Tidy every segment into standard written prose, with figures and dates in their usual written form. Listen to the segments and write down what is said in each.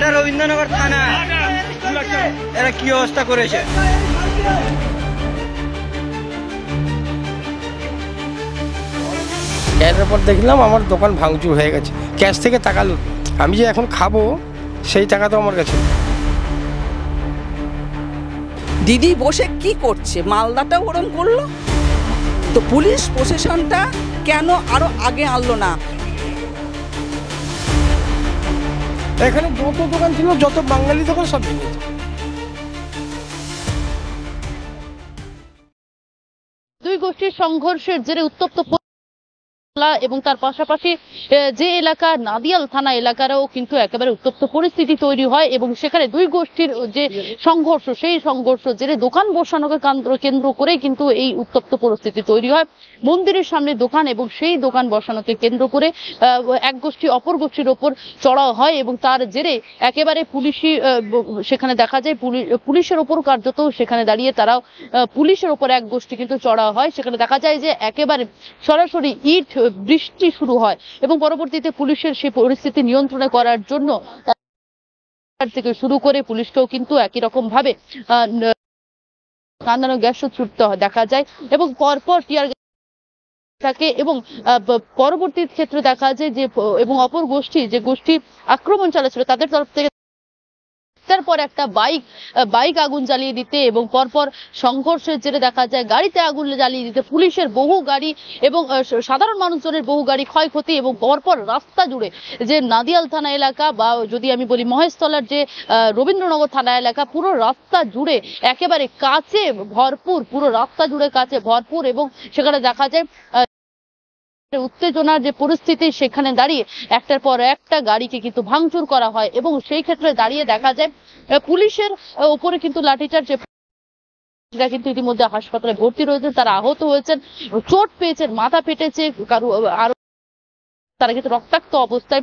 এটা রবীন্দ্রনগর থানা, এরা কি অবস্থা করেছে। এরপর দেখলাম আমার দোকান ভাঙচুর হয়ে গেছে, ক্যাশ থেকে টাকা লুট। আমি যে এখন খাবো সেই টাকা তো আমার কাছে। দিদি বসে কি করছে, মালদাটা ওরম করলো, তো পুলিশ প্রশাসনটা কেন আরো আগে আনলো না? এখানে যত দোকান ছিল, যত বাঙালি দোকান সব ভেঙেছে। দুই গোষ্ঠীর সংঘর্ষের জেরে উত্তপ্ত এবং তার পাশাপাশি যে এলাকা নাদিয়াল থানা এলাকারও কিন্তু একেবারে উত্তপ্ত পরিস্থিতি তৈরি হয় এবং সেখানে দুই গোষ্ঠীর যে সংঘর্ষ, সেই সংঘর্ষ জেরে দোকান বসানোকে কেন্দ্র করে কিন্তু এই উত্তপ্ত পরিস্থিতি তৈরি হয়। মন্দিরের সামনে দোকান এবং সেই দোকান বসানোকে কেন্দ্র করে এক গোষ্ঠী অপর গোষ্ঠীর ওপর চড়াও হয় এবং তার জেরে একেবারে পুলিশি সেখানে দেখা যায় পুলিশের ওপর কার্যত সেখানে দাঁড়িয়ে তারাও পুলিশের ওপর এক গোষ্ঠী কিন্তু চড়াও হয়। সেখানে দেখা যায় যে একেবারে সরাসরি ইট বৃষ্টি শুরু হয় এবং পরবর্তীতে পুলিশের সেই পরিস্থিতি নিয়ন্ত্রণে করার জন্য থেকে শুরু করে পুলিশকেও কিন্তু একই রকম ভাবে কাঁদানো গ্যাসও ছুটতে দেখা যায় এবং পরপর টিয়ার থাকে এবং পরবর্তী ক্ষেত্রে দেখা যায় যে এবং অপর গোষ্ঠী যে গোষ্ঠী আক্রমণ চালাচ্ছিল তাদের তরফ থেকে পর একটা বাইক আগুন জ্বালিয়ে দিতে এবং পরপর সংঘর্ষের জেরে দেখা যায় গাড়িতে আগুন জ্বালিয়ে দিতে পুলিশের বহু গাড়ি এবং সাধারণ মানুষজনের বহু গাড়ি ক্ষয়ক্ষতি এবং পরপর রাস্তা জুড়ে যে নাদিয়াল থানা এলাকা বা যদি আমি বলি মহেশতলার যে রবীন্দ্রনগর থানা এলাকা, পুরো রাস্তা জুড়ে একেবারে কাঁচে ভরপুর, পুরো রাস্তা জুড়ে কাঁচে ভরপুর এবং সেখানে দেখা যায় উত্তেজনার যে পরিস্থিতি, সেখানে দাঁড়িয়ে একটার পর একটা গাড়িকে কিন্তু ভাঙচুর করা হয় এবং সেই ক্ষেত্রে দাঁড়িয়ে দেখা যায় পুলিশের উপরে কিন্তু লাঠিচার্জ, কিন্তু ইতিমধ্যে হাসপাতালে ভর্তি রয়েছেন, তারা আহত হয়েছেন, চোট পেয়েছেন, মাথা ফেটেছে কারো, আরো তারা কিন্তু রক্তাক্ত অবস্থায়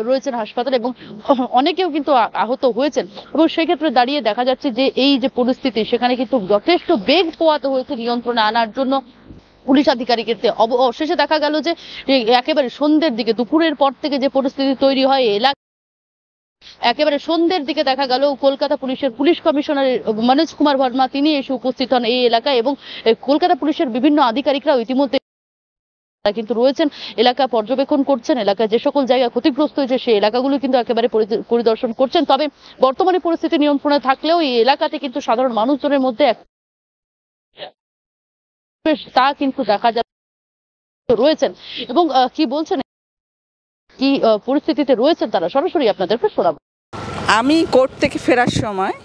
রয়েছেন হাসপাতালে এবং অনেকেও কিন্তু আহত হয়েছেন এবং সেই ক্ষেত্রে দাঁড়িয়ে দেখা যাচ্ছে যে এই যে পরিস্থিতি, সেখানে কিন্তু যথেষ্ট বেগ পোহাতে হয়েছে নিয়ন্ত্রণে আনার জন্য পুলিশ আধিকারিকের। অবশেষে দেখা গেল যে একেবারে সন্ধ্যের দিকে, দুপুরের পর থেকে যে পরিস্থিতি তৈরি হয় এলাকা, একেবারে সন্ধ্যের দিকে দেখা গেল কলকাতা পুলিশের পুলিশ কমিশনার মনোজ কুমার ভার্মা তিনি এসে উপস্থিত হন এই এলাকায় এবং কলকাতা পুলিশের বিভিন্ন আধিকারিকরাও ইতিমধ্যে কিন্তু রয়েছেন, এলাকা পর্যবেক্ষণ করছেন, এলাকায় যে সকল জায়গা ক্ষতিগ্রস্ত হয়েছে সেই এলাকাগুলো কিন্তু একেবারে পরিদর্শন করছেন। তবে বর্তমানে পরিস্থিতি নিয়ন্ত্রণে থাকলেও এই এলাকাতে কিন্তু সাধারণ মানুষজনের মধ্যে তা কিন্তু দেখা যাচ্ছে রয়েছেন এবং কি বলছেন, কি পরিস্থিতিতে রয়েছেন তারা, সরাসরি আপনাদেরকে শোনাবো। আমি কোর্ট থেকে ফেরার সময়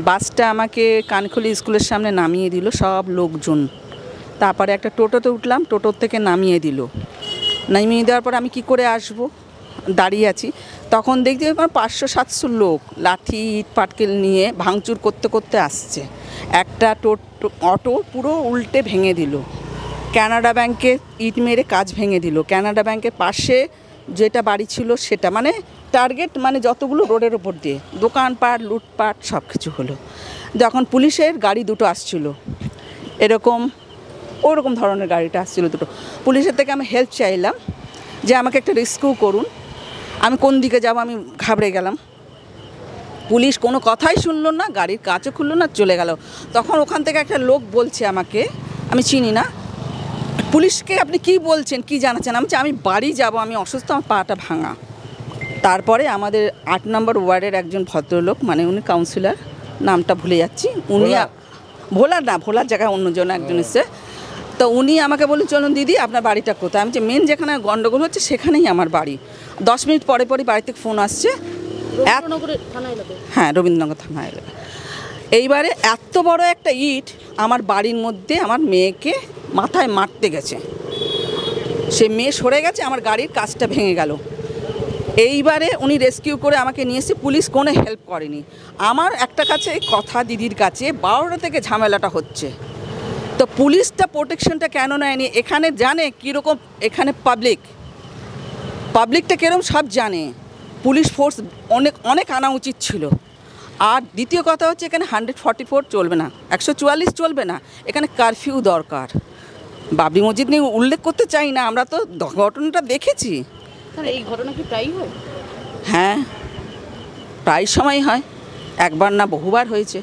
বাসটা আমাকে কানখুলি স্কুলের সামনে নামিয়ে দিল সব লোকজন, তারপরে একটা টোটোতে উঠলাম, টোটোর থেকে নামিয়ে দেওয়ার পর আমি কি করে আসব, দাঁড়িয়ে আছি, তখন দেখছি 500-700 লোক লাঠি ইট পাটকেল নিয়ে ভাঙচুর করতে করতে আসছে। একটা অটো পুরো উল্টে ভেঙে দিল, কানাডা ব্যাংকে ইট মেরে কাজ ভেঙে দিল, কানাডা ব্যাংকের পাশে যেটা বাড়ি ছিল সেটা, মানে টার্গেট, মানে যতগুলো রোডের ওপর দিয়ে দোকানপাট লুটপাট সব কিছু হলো। যখন পুলিশের গাড়ি দুটো আসছিল, ওরকম ধরনের গাড়িটা আসছিল দুটো, পুলিশের থেকে আমি হেল্প চাইলাম যে আমাকে একটা রেস্কিউ করুন, আমি কোন দিকে যাব, আমি ঘাবড়ে গেলাম। পুলিশ কোনো কথাই শুনলো না, গাড়ির কাঁচও খুললো না, চলে গেল। তখন ওখান থেকে একটা লোক বলছে আমাকে, আমি চিনি না, পুলিশকে আপনি কি বলছেন, কি জানাচ্ছেন? আমি বাড়ি যাব, আমি অসুস্থ, আমার পাটা ভাঙা। তারপরে আমাদের 8 নম্বর ওয়ার্ডের একজন ভদ্রলোক, মানে উনি কাউন্সিলর, নামটা ভুলে যাচ্ছি, উনি ভোলার জায়গায় অন্যজন একজন এসছে, তো উনি আমাকে বললেন চলুন দিদি আপনার বাড়িটা কোথায়। আমি যে মেন যেখানে গন্ডগোল হচ্ছে সেখানেই আমার বাড়ি। 10 মিনিট পরে বাড়ি থেকে ফোন আসছে, হ্যাঁ রবীন্দ্রনগর থানা এলাকা। এইবারে এত বড় একটা ইট আমার বাড়ির মধ্যে আমার মেয়েকে মাথায় মারতে গেছে, সে মেয়ে সরে গেছে, আমার গাড়ির কাঁচটা ভেঙে গেল। এইবারে উনি রেস্কিউ করে আমাকে নিয়ে এসে, পুলিশ কোনো হেল্প করেনি। আমার একটা কাছে কথা দিদির কাছে 12টা থেকে ঝামেলাটা হচ্ছে, তো পুলিশটা প্রোটেকশনটা কেন নেয়নি? এখানে জানে কীরকম, এখানে পাবলিকটা কীরকম সব জানে, পুলিশ ফোর্স অনেক আনা উচিত ছিল। আর দ্বিতীয় কথা হচ্ছে এখানে 144 চলবে না, 144 চলবে না, এখানে কারফিউ দরকার। বাবরি মসজিদ নিয়ে উল্লেখ করতে চাই না, আমরা তো ঘটনাটা দেখেছি। এই ঘটনা কি প্রায়ই হয়? হ্যাঁ, প্রায় সময় হয়, একবার না বহুবার হয়েছে।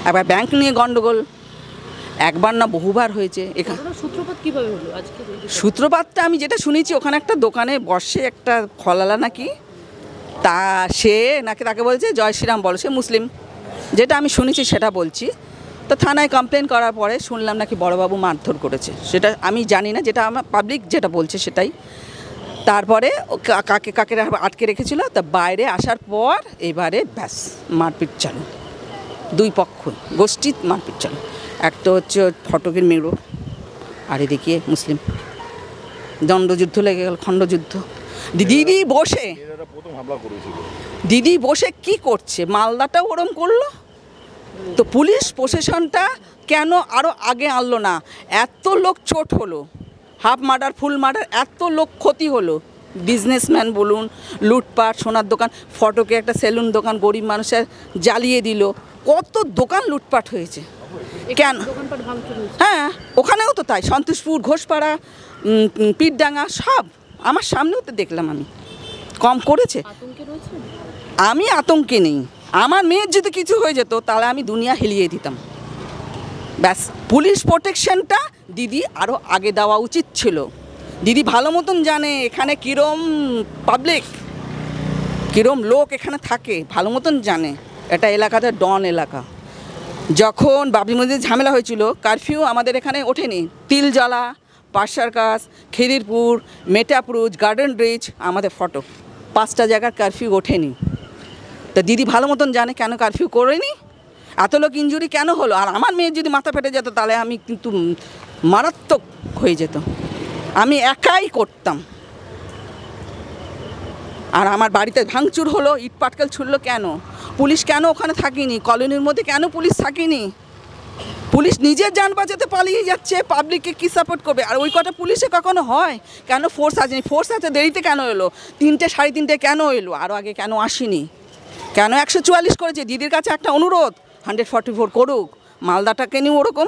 একবার ব্যাংক নিয়ে গন্ডগোল, একবার না বহুবার হয়েছে। এখানে সূত্রপাত কিভাবে হলো আজকে? সূত্রপাতটা আমি যেটা শুনেছি, ওখানে একটা দোকানে বসে একটা খলালা নাকি, তা সে নাকি তাকে বলছে জয় শ্রীরাম বলো, সে মুসলিম, যেটা আমি শুনেছি সেটা বলছি। তো থানায় কমপ্লেন করার পরে শুনলাম নাকি বড়বাবু মারধর করেছে, সেটা আমি জানি না, যেটা আমার পাবলিক যেটা বলছে সেটাই। তারপরে কাকে কাকে আটকে রেখেছিল, তা বাইরে আসার পর এবারে ব্যাস মারপিট চালু, দুই পক্ষ গোষ্ঠী মারপিট চালু। একটা হচ্ছে ফটকের মেরো, আর এদিকে মুসলিম, দণ্ডযুদ্ধ লেগে গেল, খণ্ডযুদ্ধ। দিদি বসে কি করছে, মালদাটাও ওরম করলো। তো পুলিশ প্রশাসনটা কেন আরও আগে আনলো না? এত লোক চোট হলো, হাফ মার্ডার ফুল মার্ডার, এত লোক ক্ষতি হলো, বিজনেসম্যান বলুন, লুটপাট, সোনার দোকান, ফটকে একটা সেলুন দোকান গরিব মানুষের জ্বালিয়ে দিল, কত দোকান লুটপাট হয়েছে কেন? হ্যাঁ, ওখানেও তো তাই, সন্তোষপুর, ঘোষপাড়া, পীরডাঙ্গা, সব আমার সামনেও তো দেখলাম আমি। কম করেছে? আমি আতঙ্কে নেই, আমার মেয়ের যদি কিছু হয়ে যেত তাহলে আমি দুনিয়া হিলিয়ে দিতাম। ব্যাস পুলিশ প্রোটেকশনটা দিদি আরও আগে দেওয়া উচিত ছিল। দিদি ভালো মতন জানে এখানে কীরম পাবলিক, কীরম লোক এখানে থাকে, ভালো মতন জানে। এটা এলাকাতে ডন এলাকা। যখন বাবরি মসজিদ ঝামেলা হয়েছিল, কারফিউ আমাদের এখানে ওঠেনি। তিলজলা, পাশার কাছ, খিদিরপুর, মেটাপুরুজ, গার্ডেন ব্রিজ, আমাদের ফটক, 5টা জায়গার কারফিউ ওঠেনি। তা দিদি ভালো মতন জানে কেন কারফিউ করেনি, এত লোক ইনজুরি কেন হলো। আর আমার মেয়ের যদি মাথা ফেটে যেত তাহলে আমি কিন্তু মারাত্মক হয়ে যেত, আমি একাই করতাম। আর আমার বাড়িতে ভাঙচুর হলো, ইট পাটকেল ছুড়লো, কেন পুলিশ কেন ওখানে থাকিনি? কলোনির মধ্যে কেন পুলিশ থাকিনি? পুলিশ নিজের যান বাঁচাতে পালিয়ে যাচ্ছে, পাবলিককে কী সাপোর্ট করবে? আর ওই কটা পুলিশে কখনো হয়? কেন ফোর্স আসেনি? ফোর্স আছে, দেরিতে কেন এলো? 3টে 3:30 কেন এলো? আরও আগে কেন আসেনি? কেন 144 করেছে? দিদির কাছে একটা অনুরোধ, 144 করুক, মালদাটাকে নিয়ে ওরকম।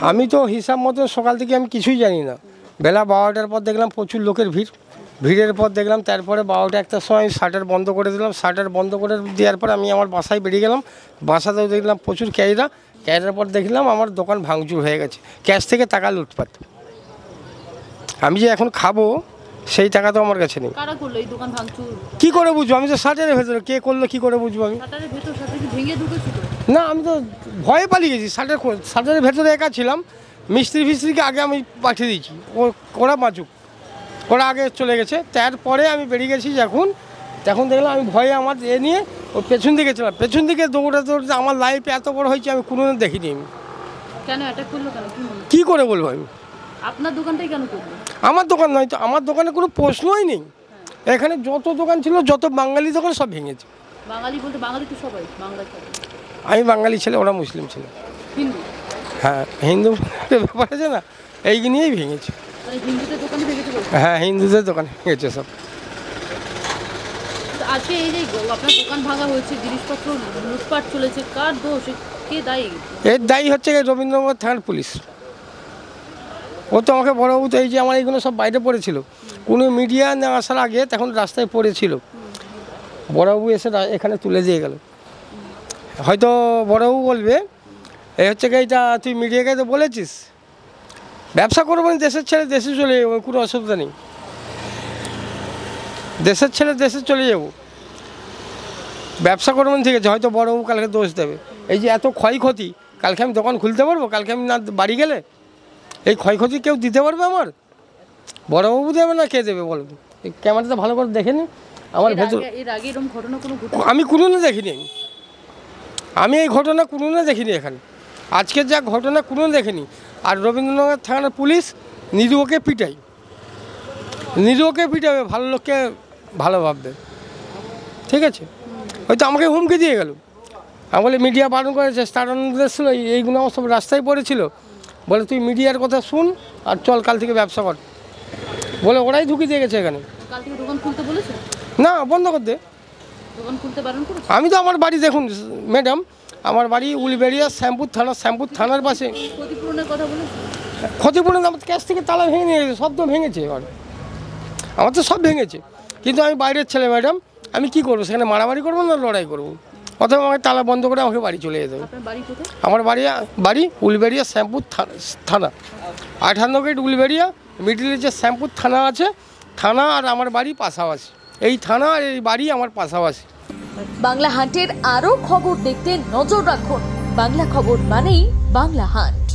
আমি তো হিসাব মতো সকাল থেকে আমি কিছুই জানি না। বেলা 12টার পর দেখলাম প্রচুর লোকের ভিড়ের পর দেখলাম, তারপরে 12টা 1টার সময় শাটার বন্ধ করে দিলাম। শাটার বন্ধ করে দেওয়ার পর আমি আমার বাসায় বেরিয়ে গেলাম। বাসাতেও দেখলাম প্রচুর ক্যারিয়ার পর দেখলাম আমার দোকান ভাঙচুর হয়ে গেছে, ক্যাশ থেকে টাকা লুটপাট। আমি যে এখন খাবো সেই টাকা তো আমার কাছে নেই। কারা করলো এই দোকান ভাঙচুর? কি করে বুঝবো? আমি তো শাটারের ভেতরে, কে করলো কি করে বুঝবো আমি? শাটারের ভেতর শাটার কি ভেঙে ঢুকেছিল? না, আমি তো ভয়ে পালিয়ে গেছি। শাটারের ভেতরে একা ছিলাম, মিস্ত্রিকে আগে আমি পাঠিয়ে দিয়েছি, ওরা বাঁচুক, ওরা আগে চলে গেছে। তারপরে আমি বেরিয়ে গেছি তখন দেখলাম আমি ভয়ে আমার নিয়ে ওর পেছন দিকে ছিলাম। পেছন দিকে দৌড়াতে আমার লাইফে এত বড় হয়েছে আমি কোনোদিন দেখিনি। আমি কেন অ্যাটাক করলো কেন? কী করে বলবো আমি? আপনার দোকানটাই কেন করলো? আমার দোকান নয় তো, আমার দোকানে কোনো প্রশ্নই নেই। এখানে যত দোকান ছিল, যত বাঙালি দোকান সব ভেঙেছে। বাঙালি বলতে বাঙালি তো সবাই বাংলায়। আমি বাঙালি ছেলে, ওরা মুসলিম ছেলে। হিন্দু? হ্যাঁ, হিন্দু ব্যাপার আছে না, এই নিয়েই ভেঙেছে। হিন্দুদের দোকানে ভেঙেছে? হ্যাঁ, হিন্দুদের দোকানে ভেঙেছে সব। আজকে এই যে আপনার দোকান ভাঙা হয়েছে, জিনিসপত্র লুটপাট চলেছে, কার দোষ, কে দায়ী? এর দায়ী হচ্ছে রবীন্দ্রনাথ থানার পুলিশ। ও তো আমাকে বড়বাবু, তো এই যে আমার এইগুলো সব বাইরে পড়েছিল, কোনো মিডিয়া না আসার আগে তখন রাস্তায় পড়েছিল, বড়বাবু এসে এখানে তুলে দিয়ে গেল। হয়তো বড়বাবু বলবে এই হচ্ছে এইটা তুই মিডিয়াকে তো বলেছিস, ব্যবসা করবো না, দেশের ছেলে দেশে চলে যাবো, কোনো অসুবিধা নেই, দেশের ছেলে দেশে চলে যাবো, ব্যবসা করবো না, ঠিক আছে। হয়তো বড়বাবু কালকে দোষ দেবে, এই যে এত ক্ষয়ক্ষতি, কালকে আমি দোকান খুলতে পারবো? কালকে আমি না বাড়ি গেলে এই ক্ষয়ক্ষতি কেউ দিতে পারবে? আমার বড়বাবু দেবে না কে দেবে বলুন? এই ক্যামেরাটা ভালো করে দেখে নিন আমার ভেতর। আমি কোনোদিন দেখিনি, আমি এই ঘটনা কোনোদিন দেখিনি এখানে। আজকের যা ঘটনা কোনোদিন দেখিনি। আর রবীন্দ্রনাথ থানার পুলিশ নিরীহকে পিটাবে, ভালো লোককে ভালো ভাববে, ঠিক আছে। হয়তো আমাকে হুমকি দিয়ে গেল, আমি বলে মিডিয়া বারণ করেছে, স্টারানন্দ ছিল, এইগুলো আমার সব রাস্তায় পড়েছিল, বলে তুই মিডিয়ার কথা শুন আর চল কাল থেকে ব্যবসা কর বলে ওরাই ঢুকি দিয়ে গেছে এখানে। কাল থেকে দোকান খুলতে বলেছে? না, বন্ধ করতে। দোকান খুলতে বারণ করেছে? আমি তো আমার বাড়ি দেখুন ম্যাডাম, আমার বাড়ি উলবেড়িয়া শ্যামপুর থানার পাশে। ক্ষতিপূরণের কথা বলেছে? ক্ষতিপূরণ আমার ক্যাশ থেকে তালা ভেঙে নিয়ে গেছে, সব তো ভেঙেছে, এবার আমার তো সব ভেঙেছে, কিন্তু আমি বাইরের ছেলে ম্যাডাম, আমি কি করবো, সেখানে মারামারি করবো না লড়াই করবো? অথবা আমাকে তালা বন্ধ করে আমাকে বাড়ি চলে যেতে হবে। আমার বাড়ি উলবেড়িয়া শ্যামপুর থানা, 58 গেট উলবেড়িয়া, মিডিলে যে শ্যামপুর থানা আছে, থানা আর আমার বাড়ি পাশাপাশি, এই থানা আর এই বাড়ি আমার পাশাপাশি। বাংলা হান্টের আরও খবর দেখতে নজর রাখুন। বাংলা খবর মানেই বাংলা হান্ট।